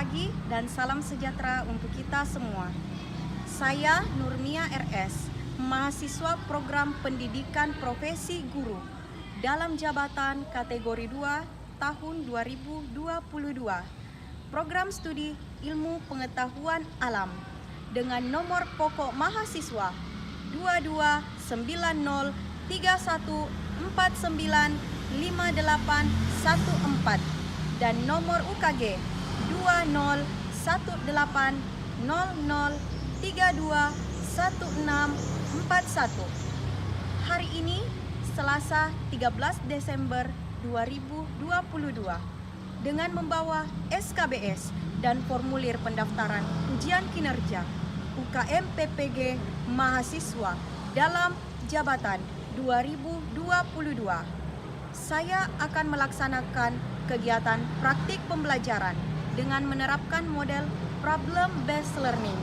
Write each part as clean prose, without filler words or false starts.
pagi dan salam sejahtera untuk kita semua. Saya Nurmia RS, mahasiswa program pendidikan profesi guru dalam jabatan kategori 2 tahun 2022. Program studi ilmu pengetahuan alam dengan nomor pokok mahasiswa 229031495814 dan nomor UKG 20.00321641. Hari ini Selasa 13 Desember 2022 dengan membawa SKBS dan formulir pendaftaran ujian kinerja UKM PPG mahasiswa dalam jabatan 2022. Saya akan melaksanakan kegiatan praktik pembelajaran dengan menerapkan model problem based learning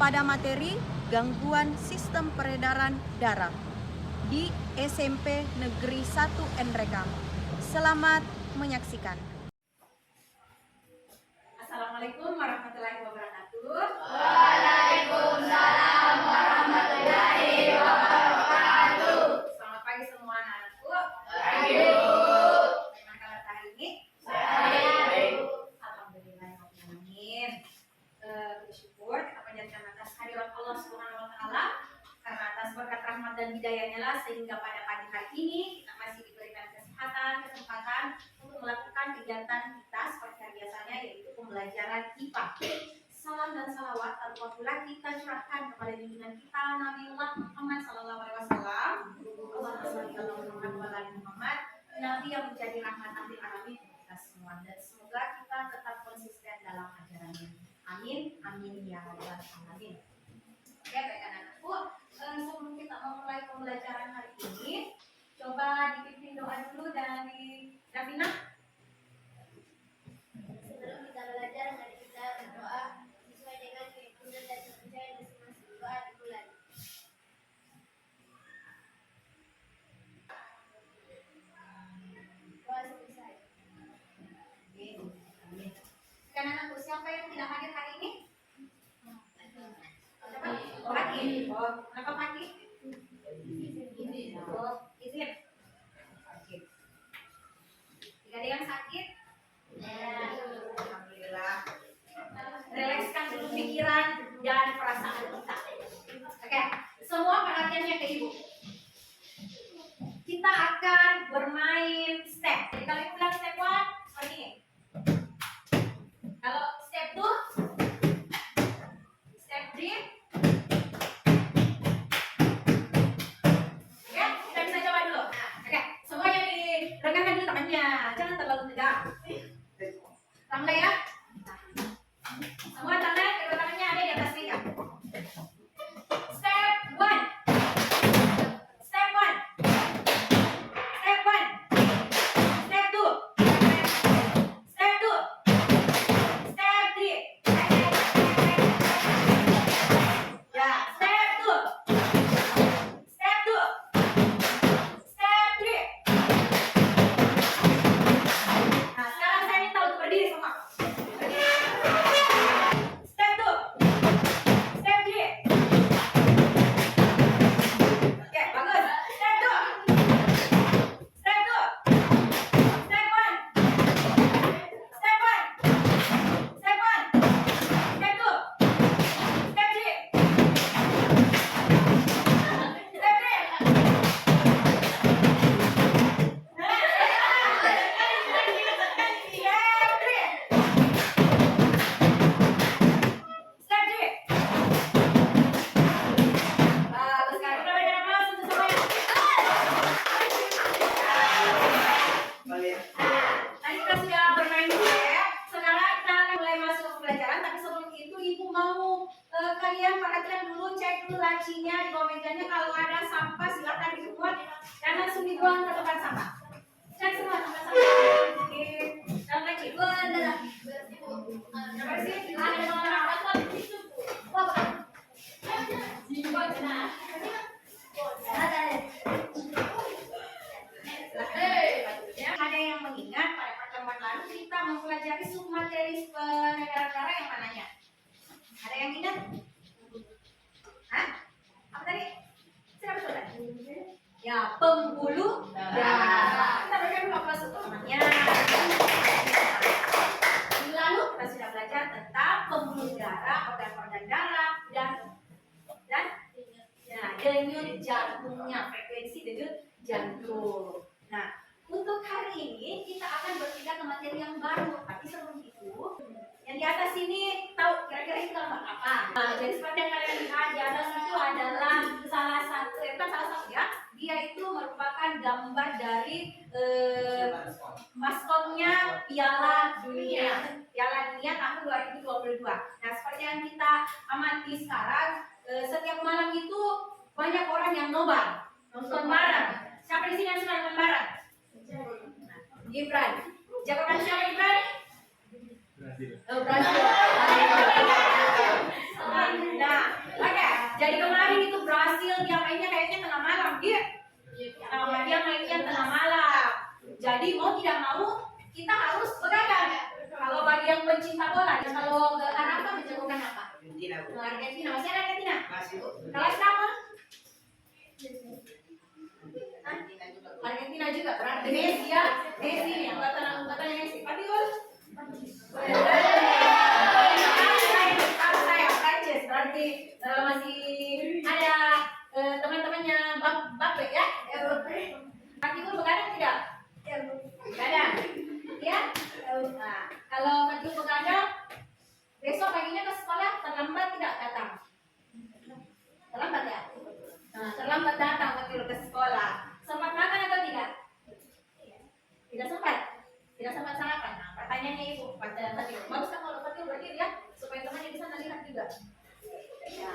pada materi gangguan sistem peredaran darah di SMP Negeri 1 Nrekang. Selamat menyaksikan. Assalamualaikum warahmatullahi wabarakatuh. Waalaikumsalam warahmatullahi wabarakatuh. Selamat pagi semua anak-anakku. Pagi. Bagaimana kabar hari ini? Baik. Alhamdulillahirrahmanirrahim. Bersyukur kita panjatkan atas kehadirat Allah Subhanahu wa taala karena atas berkat rahmat dan hidayahnya lah sehingga pada pagi hari ini kita masih diberikan kesempatan untuk melakukan kegiatan kita seperti biasanya, yaitu pembelajaran IPA. Salam dan salawat alhamdulillah kita curahkan kepada junjungan kita Nabiullah Muhammad sallallahu alaihi wasallam. Allahumma shalli ala Muhammad wa ala Muhammad, nabi yang menjadi rahmat lil alamin untuk kita semua, dan semoga kita tetap konsisten dalam ajarannya. Amin amin ya rabbal alamin. Oke, baik anak-anakku, sebelum kita memulai pembelajaran hari ini, coba dipimpin doa dulu dari Davina. Sebelum kita belajar, mari kita berdoa sesuai dengan keyakinan dan kepercayaan masing-masing. Doa dimulai. Doa selesai. Amin. Kan anakku, siapa yang tidak hadir hari ini? Siapa? Oh, Paki. Oh, kenapa Paki? Oh, izin. Oke. Jika ada yang sakit? Alhamdulillah. Rilekskan dulu pikiran dan perasaan kita. Oke, semua perhatiannya ke ibu. Kita akan bermain step. Jadi kalau ibu bilang step 1, seperti ini. Kalau step 2, step 3. Oke, kita bisa coba dulu. Oke, semuanya diregangkan dulu tangannya. Jangan terlalu tegak. Tangga ya. Semua tangan, kedua tangannya ada di atas meja. Step 1. Step 1. Step 1. Step 2. Step 2. Step 3. Ya, step 2. Step 2. Step 3. Nah, sekarang saya minta untuk berdiri semua. Step 2. Step 3. Oke, bagus. Step 2. Step 2. Step 1. Step 1. Step 1. Step 2. Step 3. Step 3. Bagus sekali. Udah berikan aplaus untuk semuanya. Tadi kita sudah bermain dulu ya. Sekarang kita akan mulai masuk ke pembelajaran. Tapi sebelum itu ibu mau kalian perhatikan dulu, cek dulu lacinya di bawah mejanya. Kalau ada sampah silakan dibuat dan langsung dibuang ke tempat sampah. Cek semua tempat sampah. Oke. Dan lagi. Bersih. Ada orang. Ada yang mengingat pada pertemuan lalu kita mempelajari submateri peredaran darah pembuluh darah, organ-organ darah, dan denyut jantungnya, frekuensi denyut jantung. Nah, untuk hari ini kita akan berpindah ke materi yang baru. Tapi sebelum itu, yang di atas ini tahu kira-kira itu gambar apa? Nah, jadi seperti yang kalian lihat di atas itu adalah salah satu, bukan salah satu ya. Dia itu merupakan gambar dari maskotnya Piala Dunia. Piala Dunia tahun 2022. Nah, seperti yang kita amati sekarang, setiap malam itu banyak orang yang nobar, nonton bareng. Siapa di sini yang suka nonton bareng? Gibran. Jagoan siapa Gibran? Oh, Brazil. Nah, oke. Jadi kemarin itu Brazil dia mainnya kayaknya tengah malam, dia mainnya tengah malam. Jadi mau tidak mau kita harus begadang. Kalau bagi yang pencinta bola, kalau ke Arab menjagokan apa? Argentina. Masih ada Argentina? Kelas berapa? Argentina juga. Berarti Messi ya. Messi nih, angkatan Messi. Betul. Saya Prancis. Berarti masih ada teman-temannya Bape ya. Fatul begadang tidak? Begadang. Ya. Nah, kalau Fatul begadang, besok paginya ke sekolah terlambat tidak datang? Terlambat ya? Nah, terlambat datang Fatul ke sekolah. Sempat makan atau tidak? Tidak sempat. Tidak sempat sarapan. Nah, pertanyaannya ibu pada Fatul. Bagus kan kalau Fatul berdiri ya, supaya temannya bisa melihat juga. Ya.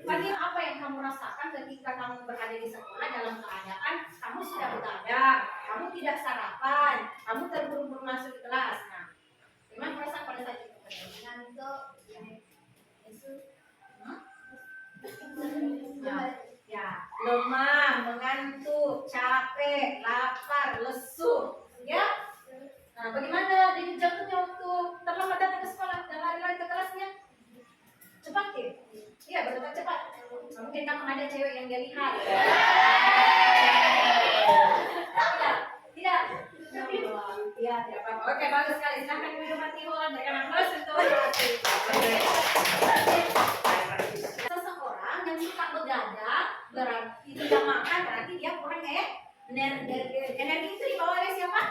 Fatul, apa yang kamu rasakan ketika kamu berada di sekolah dalam keadaan kamu sudah begadang, kamu tidak sarapan, kamu terburu-buru masuk ke kelas? Nah, gimana perasaan pada saat itu? Ngantuk. Ya, lemah, mengantuk, capek, lapar, lesu, ya. Nah, bagaimana denyut jantungnya waktu terlambat datang ke sekolah dan lari-lari ke kelasnya? Cepat ya? Iya, berdetak cepat. Mungkin kamu ada cewek yang dia lihat. Tidak. Iya, tidak apa-apa. Oke, bagus sekali. Silahkan minum Fatihul. Berikan aplaus untuk seseorang yang suka begadang, berarti tidak makan, berarti dia kurang energi itu dibawa oleh siapa?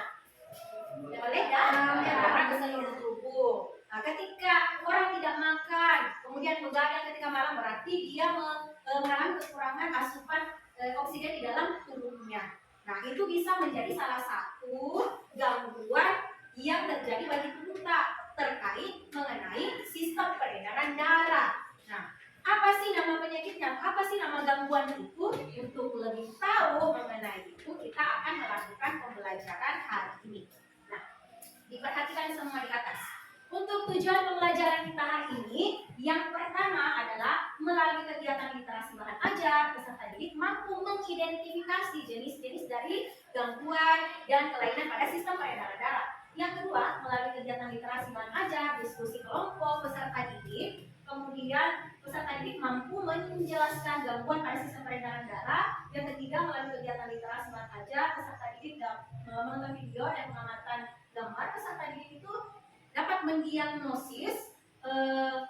Oleh darah ke seluruh tubuh. Nah, ketika orang tidak makan, kemudian begadang ketika malam, berarti dia mengalami kekurangan asupan oksigen di dalam tubuhnya. Nah, itu bisa menjadi salah satu gangguan yang terjadi bagi tubuh kita terkait mengenai sistem peredaran darah. Nah, apa sih nama penyakitnya? Apa sih nama gangguan itu? Untuk lebih tahu mengenai itu, kita akan melakukan pembelajaran hari ini. Nah, diperhatikan semua di atas. Untuk tujuan pembelajaran kita hari ini, yang pertama adalah melalui kegiatan literasi bahan ajar, peserta didik mampu mengidentifikasi jenis-jenis dari gangguan dan kelainan pada sistem peredaran darah. Yang kedua, melalui kegiatan literasi bahan ajar, diskusi kelompok, peserta didik, kemudian peserta didik mampu menjelaskan gangguan pada sistem peredaran darah. Yang ketiga, melalui kegiatan literasi bahan ajar, peserta didik menonton video dan pengamatan gambar. Peserta didik itu dapat mendiagnosis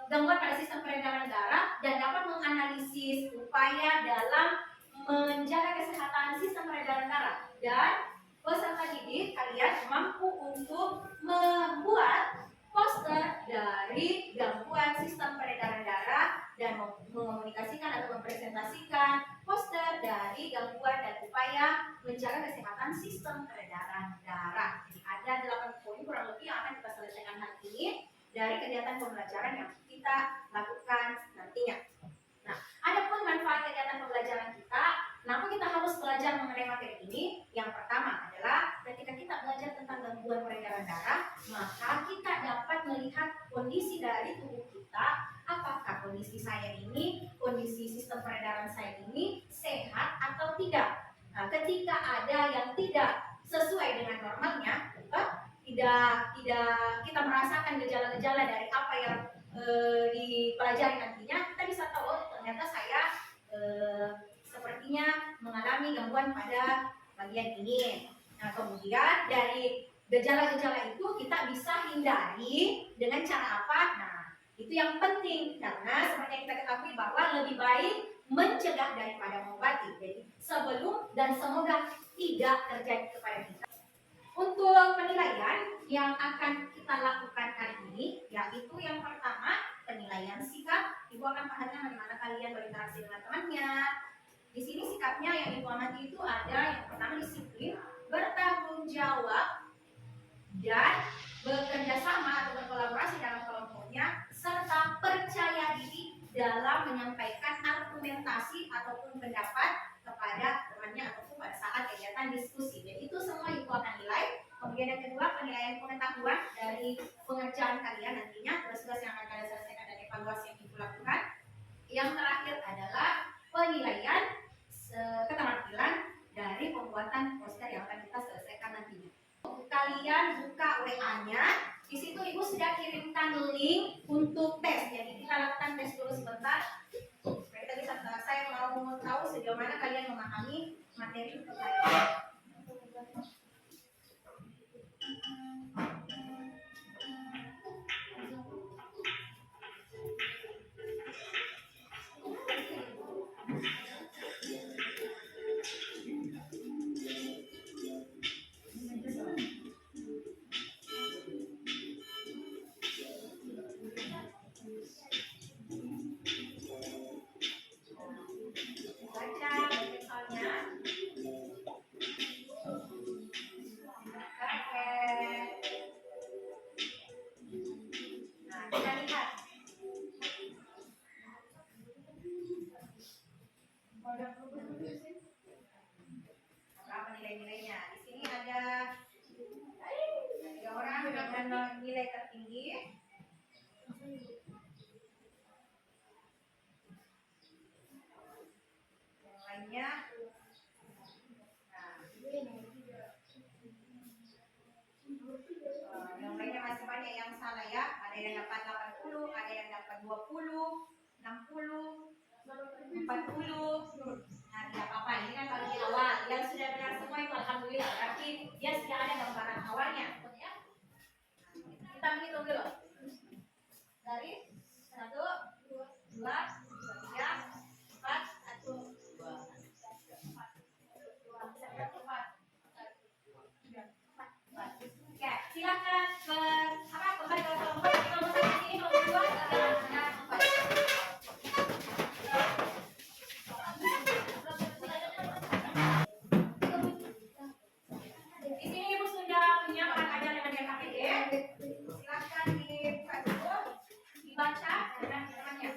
gangguan pada sistem peredaran darah dan dapat menganalisis upaya dalam menjaga kesehatan sistem peredaran darah. Dan peserta didik kalian mampu untuk membuat poster dari gangguan sistem peredaran darah dan mengomunikasikan atau mempresentasikan poster dari gangguan dan upaya menjaga kesehatan sistem peredaran darah. Jadi ada 8 poin kurang lebih yang akan kita selesaikan hari ini dari kegiatan pembelajaran yang kita lakukan nantinya. Nah, ada pun manfaat kegiatan pembelajaran kita. Kenapa kita harus belajar mengenai materi ini? Yang pertama adalah ketika kita belajar tentang gangguan peredaran darah, maka kita dapat melihat kondisi dari tubuh kita. Apakah kondisi saya ini, kondisi sistem peredaran saya ini sehat atau tidak? Nah, ketika ada yang tidak sesuai dengan normalnya, tidak kita merasakan gejala-gejala dari apa yang dipelajari nantinya, kita bisa tahu oh, ternyata saya sepertinya mengalami gangguan pada bagian ini. Nah, kemudian dari gejala-gejala itu kita bisa hindari dengan cara apa? Nah, itu Itu yang penting karena seperti yang kita ketahui bahwa lebih baik mencegah daripada mengobati. Jadi sebelum dan semoga tidak terjadi kepada kita. Untuk penilaian yang akan kita lakukan hari ini, yaitu yang pertama penilaian sikap. Ibu akan perhatikan bagaimana kalian berinteraksi dengan temannya. Di sini sikapnya yang Ibu amati itu ada yang pertama disiplin, bertanggung jawab, dan bekerja sama atau berkolaborasi dalam kelompoknya, serta percaya diri dalam menyampaikan argumentasi ataupun pendapat kepada temannya ataupun pada saat kegiatan diskusi. Jadi itu semua Ibu akan nilai. Kemudian yang kedua penilaian pengetahuan dari pengerjaan kalian nantinya, tugas-tugas yang akan kalian selesaikan dan evaluasi yang Ibu lakukan. Yang terakhir adalah penilaian keterampilan dari pembuatan poster yang akan kita selesaikan nantinya. Kalian buka WA-nya, di situ Ibu sudah kirimkan link untuk tes. Jadi kita lakukan tes dulu sebentar. Supaya kita bisa, saya mau tahu sejauh mana kalian memahami materi untuk hari ini. Berapa nilai-nilainya? Di sini ada 3 orang dengan nilai tertinggi. Yang lainnya, yang lainnya masih banyak yang salah ya. Ada yang dapat 80, ada yang dapat 20, 60, 40. Nah, tidak apa-apa. Ini kan kalau di awal yang sudah benar semua itu alhamdulillah. Berarti dia sudah ada gambaran awalnya. Ya. Kita menghitung dulu. Dari 1, 2, 3, 4, 1, 2, 4. Oke, silakan kembali ke kelompok. Kelompok ini kelompok 2 ada 4. Di sini Ibu sudah punya bahan ajar dengan KPD. Silakan dibuka dulu, dibaca dengan temannya.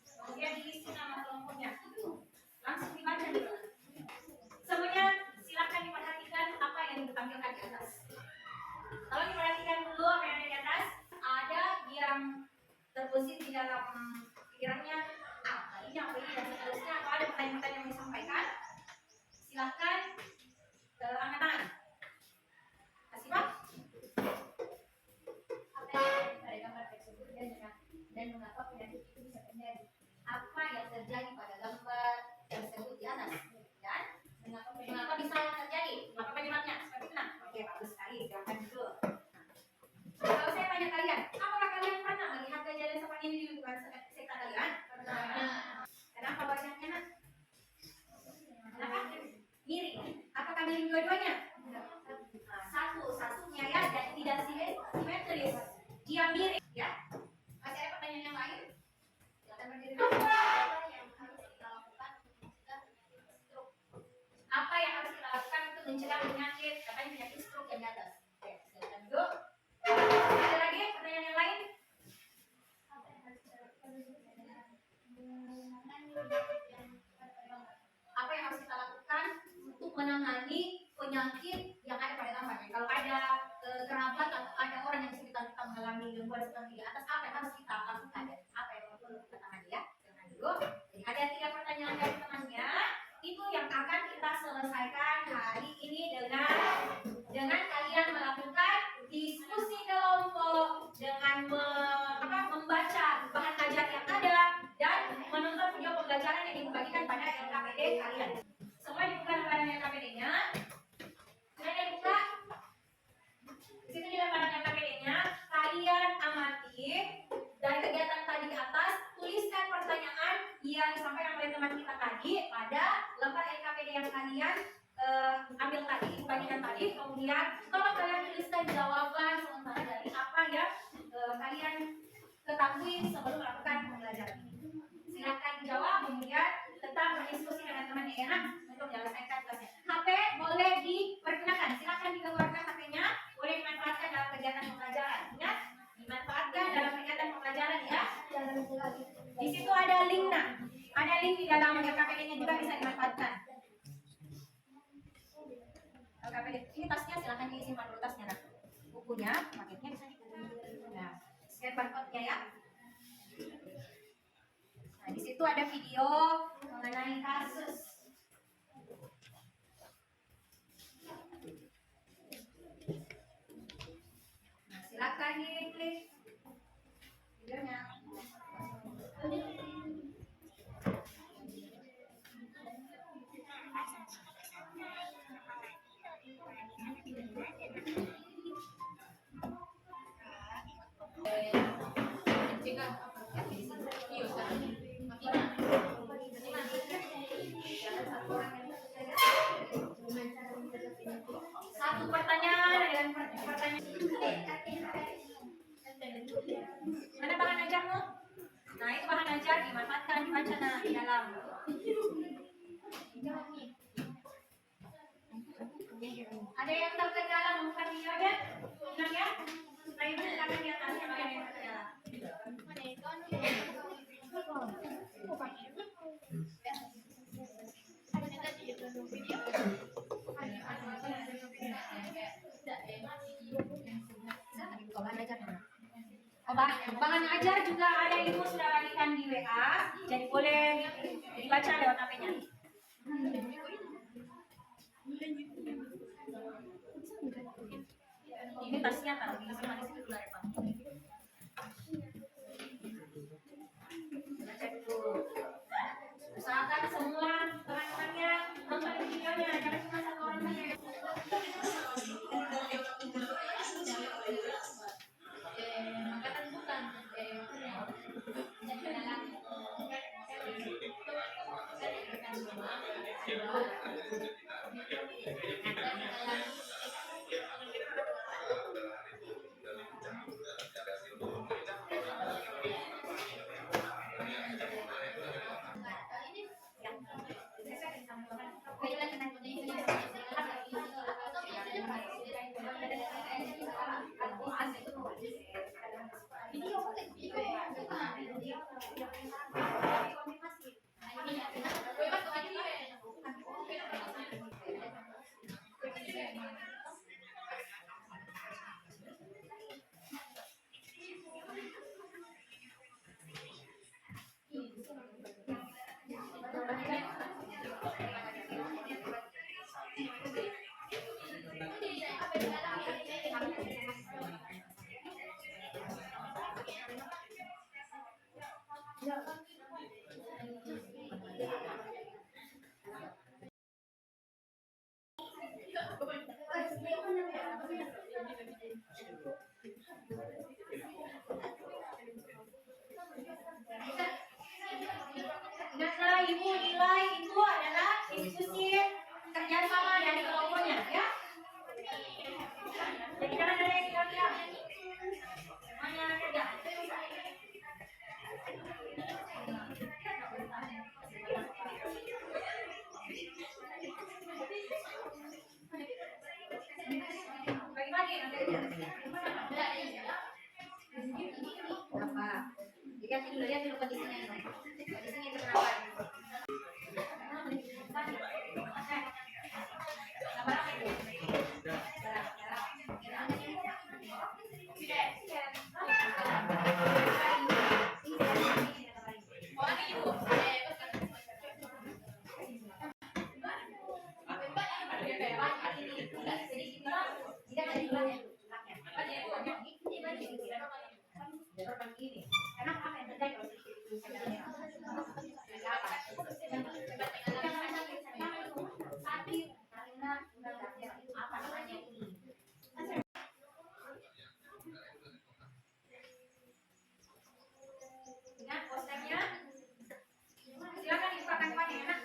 Kemudian diisi nama kelompoknya. Langsung dibaca dulu. Semuanya silakan diperhatikan apa yang ditampilkan di atas. Kalau diperhatikan dulu apa yang ada di atas, ada yang terbesit di dalam pikirannya apa ini dan seterusnya. Kalau ada pertanyaan yang mau disampaikan, silakan angkat tangan. Kasih Pak. Apa yang ada gambar tersebut dan mengapa penyakit itu bisa terjadi? Apa yang terjadi pada gambar tersebut di atas? Dan mengapa bisa terjadi? Apa penyebabnya? Seperti itu. Oke, bagus sekali. Silakan dulu. Kalau saya tanya kalian, apakah kalian pernah melihat kejadian seperti ini di lingkungan sekitar kalian? Kenapa wajahnya nak? Kenapa? Miring. Apakah miring dua-duanya? Satunya ya, dan tidak simetris. Dia miring ya. Masih ada pertanyaan yang lain? Silakan berdiri dulu. Apa yang harus kita lakukan untuk mencegah penyakit? Katanya penyakit stroke yang di atas. Oke, silakan dulu. Ada lagi pertanyaan yang lain? Apa yang harus kita lakukan untuk menangani penyakit yang ada pada gambar? Kalau ada kerabat atau ada orang yang sekitar kita mengalami gangguan seperti di atas, apa yang harus kita lakukan? Apa yang perlu kita tangani ya? Jangan dulu. Jadi ada 3 pertanyaan dari temannya. Itu yang akan kita selesaikan hari ini dengan kalian melakukan diskusi kelompok, dengan membaca bahan ajar yang ada dan menonton video pembelajaran yang dibagikan pada LKPD kalian. Semua dibuka lembaran LKPD-nya. Sudah dibuka? Di situ di lembaran LKPD-nya kalian amati kalian ketahui sebelum melakukan pembelajaran ini? Silakan dijawab, kemudian tetap berdiskusi dengan teman ya untuk menyelesaikan tugasnya. HP boleh dipergunakan, silakan dikeluarkan HP-nya, boleh dimanfaatkan dalam kegiatan pembelajaran. Ingat, dimanfaatkan dalam kegiatan pembelajaran ya. Di situ ada link ada link di dalam LKPD-nya juga bisa dimanfaatkan. LKPD ini tasnya silakan disimpan dulu tasnya nah. Bukunya, paketnya bisa nah, scan barcode-nya ya. Nah, di situ ada video mengenai kasus. Nah, silakan diklik videonya. Satu pertanyaan dengan pertanyaan. Mana bahan ajarmu? Nah, itu bahan ajar dimanfaatkan dibaca di dalam. Ada yang terkendala membuka videonya? Ingat ya? Supaya silakan di atasnya bagian yang terkendala. Bahan ajar juga ada ibu sudah bagikan di WA, jadi boleh dibaca lewat HP-nya. Ini tasnya taruh di simpan di situ dulu ya Pak. Baca dulu. Usahakan semua teman-temannya nonton videonya, jangan cuma satu orang saja. Ingatlah ibu, nilai itu adalah diskusi kerjasama dari kelompoknya ya. Jadi jangan ada yang diam-diam. Semuanya kerja. Bagi-bagi nanti apa? Lihat dulu kondisinya ini. Kondisinya itu kenapa? Ingat posternya, silakan dibukakan kepada anak.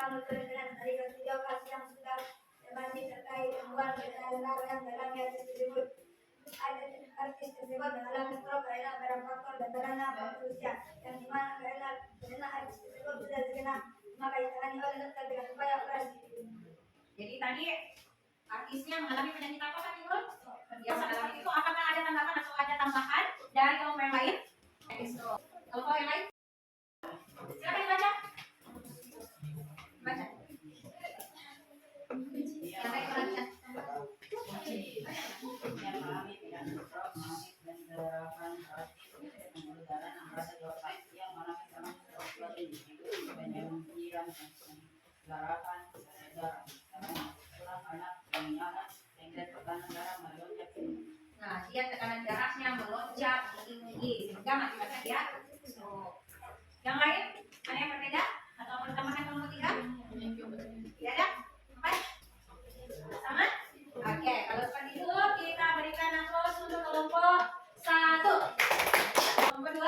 kamu dengan hari ketiga kasih yang sudah masih terkait temuan dengan yang dalam yang tersebut. Artis tersebut mengalami stroke karena pada faktor berdarahnya faktor usia yang dimana karena artis tersebut sudah dikenal maka ditangani oleh dokter dengan upaya operasi. Jadi tadi artisnya mengalami penyakit apa tadi bro? Yang mengalami itu apakah ada tanggapan atau ada tambahan dari kelompok yang lain? Kelompok yang lain? Silakan dibaca. Baca. Silakan dibaca. Yang mengalami penyakit stroke, mengalami pendarahan pembuluh darah yang merasa otak yang mengalami serangan stroke penyempiran daratan darah tulang anak penyiaran sehingga tekanan darah melonjak tinggi. Nah, dia tekanan darahnya melonjak tinggi sehingga mengakibatkan dia stroke. Yang lain ada yang berbeda atau mau ditambahkan kelompok 3? Tidak ada? 4? Sama? Oke, kalau seperti itu kita berikan aplaus untuk kelompok 1. Kelompok 2?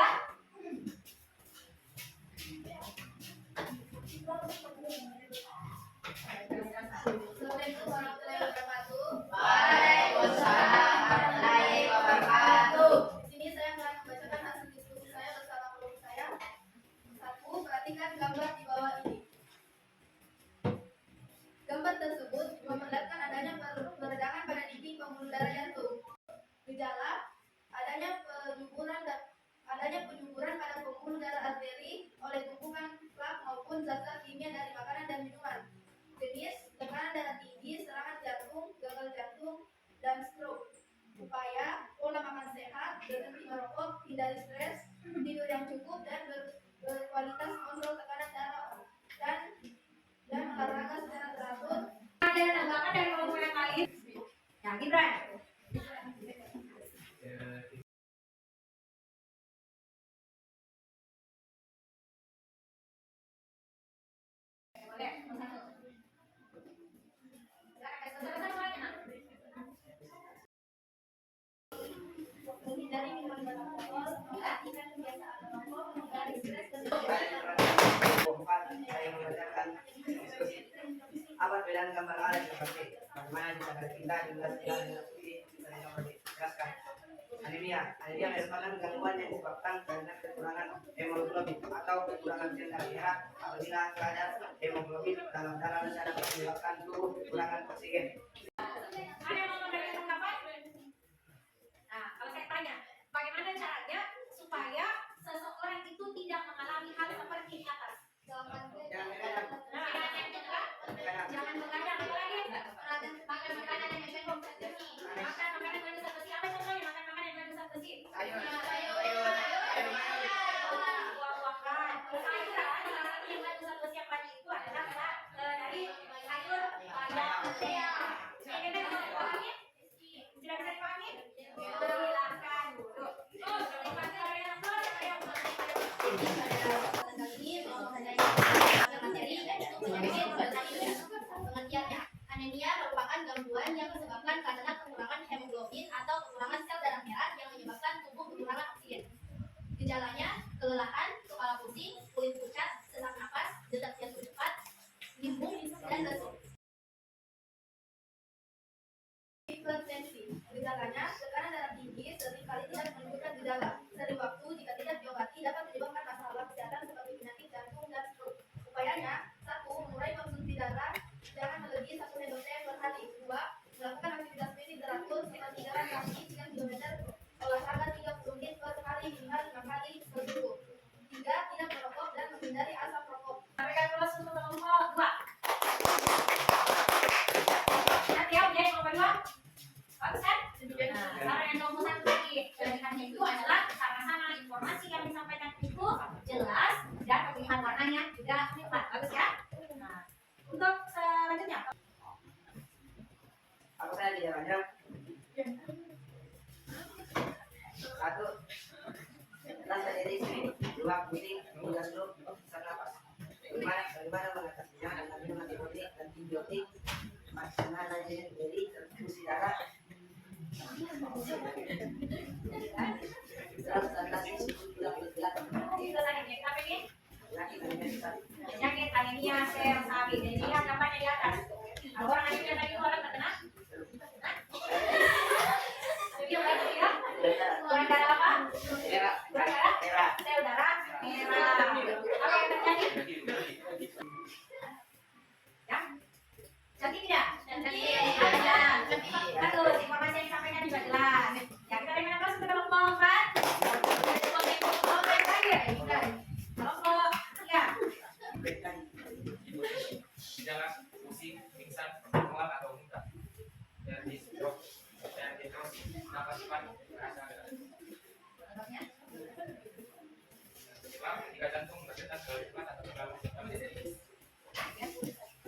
Assalamualaikum warahmatullahi wabarakatuh. Waalaikumsalam warahmatullahi wabarakatuh. Di sini saya akan membacakan hasil diskusi saya bersama kelompok saya. 1. Perhatikan gambar di bawah ini. Gambar tersebut memperlihatkan adanya peredaran pada dinding pembuluh darah jantung. Gejala adanya penyuburan pada pembuluh darah arteri oleh tumpukan plak maupun zat-zat kimia dari makanan dan minuman. Jenis tekanan darah tinggi, serangan jantung, gagal jantung, dan stroke. Upaya pola makan sehat, berhenti merokok, hindari stres, tidur yang cukup, dan berkualitas kontrol tekanan darah dan olahraga secara teratur. Ada tanggapan dari kelompok yang lain? Ya, Gibran. Boleh, satu. Silakan, semuanya. Menghindari minuman beralkohol, memperhatikan kebiasaan merokok, menghindari stres, dan Saya membacakan diskusi. Apa perbedaan gambar A dan gambar B? Bagaimana cara kita jelas dengan putih bisa dijelaskan. Anemia merupakan gangguan yang disebabkan karena kekurangan hemoglobin atau kekurangan sel darah merah. Apabila kadar hemoglobin dalam darah rendah dapat menyebabkan tubuh kekurangan oksigen. Ada yang mau memberikan tanggapan? Nah, kalau saya tanya, bagaimana caranya supaya seseorang itu tidak mengalami hal seperti di atas? Jangan begadang. Nah, yang kedua, jangan begadang. Apa lagi? Makan makanan yang mengandung zat besi. Makan makanan yang mengandung zat besi. Apa contohnya makan makanan yang mengandung zat besi? Sayur. Buah-buahan. Sayuran yang mengandung zat besi yang banyak itu adalah dari sayur bayam. Ini kan dipahami? Sudah bisa dipahami? Silakan duduk. Pengertiannya, anemia merupakan gangguan yang disebabkan karena kekurangan hemoglobin atau kekurangan sel darah merah yang menyebabkan tubuh kekurangan oksigen. Gejalanya, kelelahan, kepala pusing, kulit pucat, sesak napas, detak jantung cepat, bimbung, dan lesu. Hipertensi, gejalanya, tekanan darah tinggi seringkali tidak menunjukkan gejala. Sering waktu jika tidak diobati dapat menyebabkan masalah kesehatan seperti penyakit jantung dan stroke. Upayanya, 1. Mengurangi konsumsi darah, jangan melebihi 1 sendok teh per hari. 2. Melakukan aktivitas fisik teratur sekitar 3 kaki 3 km, olahraga 30 menit per hari minimal 5 kali seminggu. 3. Tidak merokok dan menghindari asap rokok. Berikan kelas untuk kelompok 2. Nanti ya, udah kelompok 2. Bagus kan? Nah, saran yang kelompok 1 tadi. Kelebihannya itu adalah sama-sama informasi yang disampaikan itu jelas dan pemilihan warnanya juga nikmat. Bagus ya? Nah, untuk selanjutnya. Apa saya gejalanya? 1. Rasa nyeri sering. 2. Pusing, hingga stroke, sesak napas. Bagaimana mengatasinya dengan minum antibiotik dan antibiotik. 4. Penanganan nyeri, transfusi darah. 119 tidak bergerak. Itu tadi, apa ini? Laki-laki Penyakit anemia, sel, sabi. Jadi lihat gambarnya di atas. Kalau orang anemia tadi itu orang terkena? Anemia berarti ya? Kurang darah apa? Merah. Kurang darah? Merah. Sel darah merah. Apa yang terjadi? Ya? Cantik tidak? Cantik. Bagus, informasi yang disampaikan juga jelas. Ya, kita dengan apa sudah kelompok, Pak? Kelompok saja. Kelompok, ya. Gejala pusing, pingsan, mual atau muntah, dan di stroke, dan terus napas cepat, merasa ketika jantung berdetak terlalu cepat atau terlalu cepat,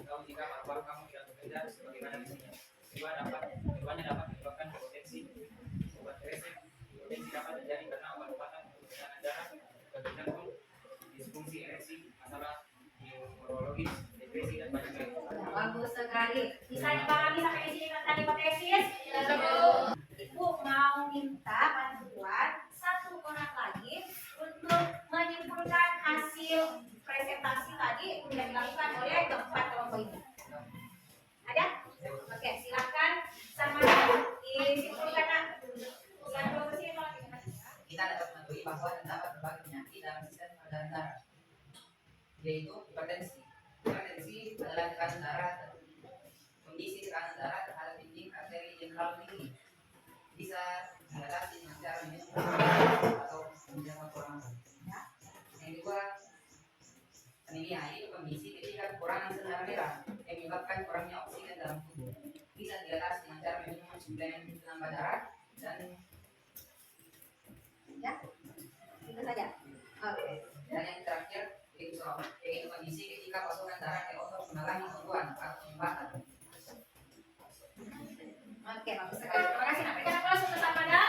atau jika paru-paru kamu tidak bekerja sebagaimana mestinya, keduanya dapat menyebabkan hipotensi. Obat resep hipotensi dapat terjadi karena obat-obatan untuk tekanan darah, gagal jantung, disfungsi ereksi, masalah neurologis, depresi dan banyak lagi. Bagus sekali. Bisa dipahami sampai di sini tentang hipotesis? Ibu mau minta bantuan satu orang lagi untuk menyimpulkan hasil presentasi tadi yang dilakukan oleh keempat kelompok ini. Ada? Oke, silakan sama disimpulkan. Yang dulu sini kalau Kita dapat mengetahui bahwa terdapat berbagai penyakit dalam sistem peredaran darah, yaitu hipertensi. Hipertensi adalah tekanan darah, kondisi tekanan darah terhadap dinding arteri yang terlalu tinggi, bisa diatasi dengan cara minum atau menjaga kekurangan. Yang kedua, anemia itu kondisi ketika kekurangan sel darah merah yang menyebabkan kurangnya oksigen dalam tubuh, bisa diatasi dengan cara minum suplemen penambah darah dan ya, itu saja. Oke. dan yang terakhir yaitu kondisi ketika pasokan darah ke otot mengalami gangguan atau penyumbatan. Oke, bagus sekali. Terima kasih. Nah, berikan aplaus untuk Sarmada.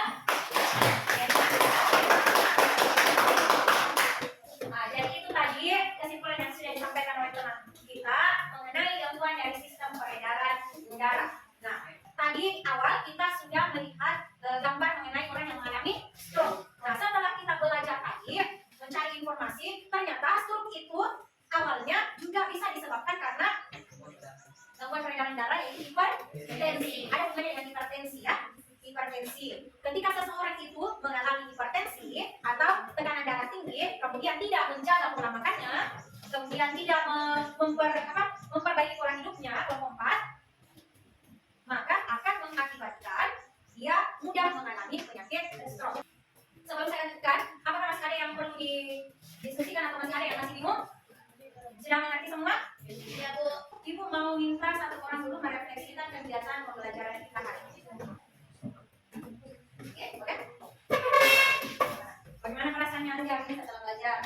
Nah, jadi itu tadi kesimpulan yang sudah disampaikan oleh teman kita mengenai gangguan dari sistem peredaran darah. Nah, tadi awal kita sudah melihat gambar mengenai orang yang mengalami stroke. Nah, setelah kita belajar tadi, mencari informasi, ternyata stroke itu awalnya juga bisa disebabkan karena gangguan peredaran darah yaitu hipertensi. Ada hubungannya dengan hipertensi ya. Hipertensi. Ketika seseorang itu mengalami hipertensi atau tekanan darah tinggi, kemudian tidak menjaga pola makannya, kemudian tidak memperbaiki pola hidupnya, kelompok 4, maka akan mengakibatkan dia mudah mengalami penyakit stroke. Sebelum saya lanjutkan, apakah masih ada yang perlu didiskusikan atau masih ada yang masih bingung? Sudah mengerti semua? Ya, Bu. Ibu mau minta satu orang dulu merefleksikan kegiatan pembelajaran kita hari ini. Oke, boleh? Bagaimana perasaannya Anda hari ini setelah belajar?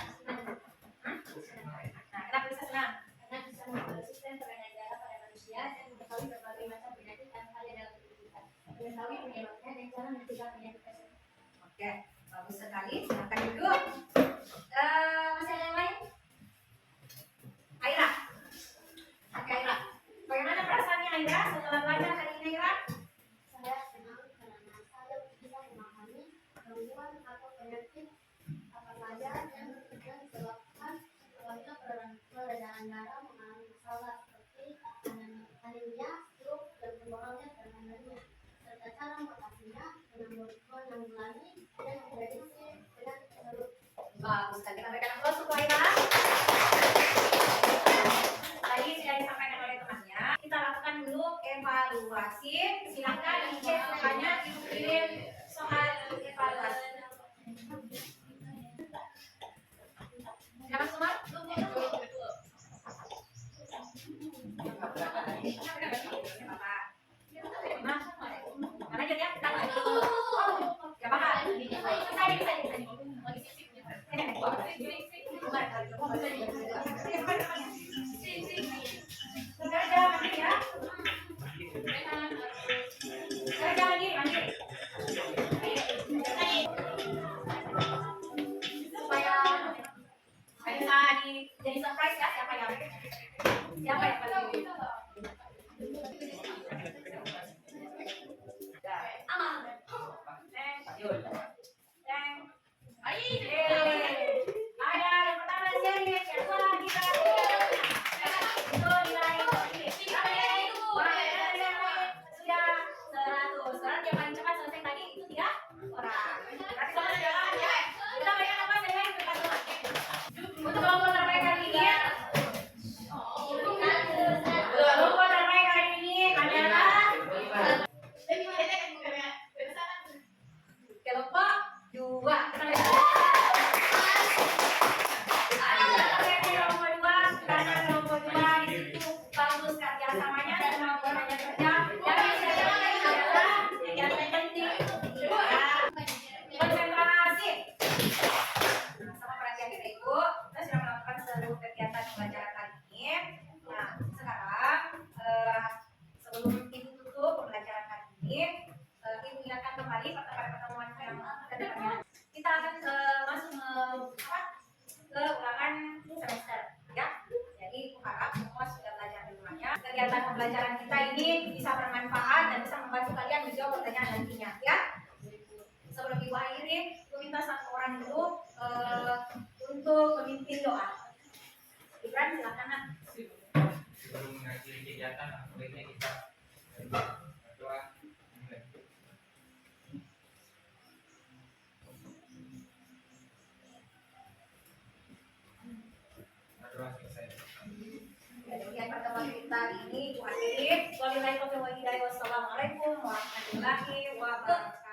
Nah, kenapa bisa senang? Karena bisa mengetahui sistem peredaran darah pada manusia dan mengetahui berbagai macam penyakit yang ada dalam tubuh kita, mengetahui penyebabnya dan cara mencegah penyakit tersebut. Oke, bagus sekali. Silakan duduk. Masih ada yang lain? Aira. Oke, Aira. Bagaimana perasaannya Aira setelah belajar hari ini, Aira? Saya senang karena saya bisa memahami gangguan atau penyakit apa saja yang disebabkan apabila peredaran darah mengalami masalah seperti anemia, stroke, dan pemborongan terhadapnya, serta cara mengatasinya, menanggulangi, dan memprediksi penyakit tersebut. Bagus sekali. Kita berikan aplaus untuk Aira. Tadi sudah disampaikan oleh temannya. Kita lakukan dulu evaluasi. Silakan dicek soalnya, ibu kirim soal evaluasi. Silakan semua. Lanjut ya, kita lanjut. Gak apa-apa. Jadi surprise ya siapa yang paling aman. Ada yang pertama Zeri, yang kedua kita. kegiatan pembelajaran kita ini bisa bermanfaat dan bisa membantu kalian menjawab pertanyaan nantinya ya. Sebelum Ibu akhiri, aku minta satu orang dulu untuk memimpin doa. Ibran, silakan Nak. Sebelum mengakhiri kegiatan, baiknya kita berdoa. Berdoa selesai. Ya, demikian pertemuan kita hari ini. Ibu akhiri. Wabillahi taufiq wal hidayah. Wassalamualaikum warahmatullahi wabarakatuh.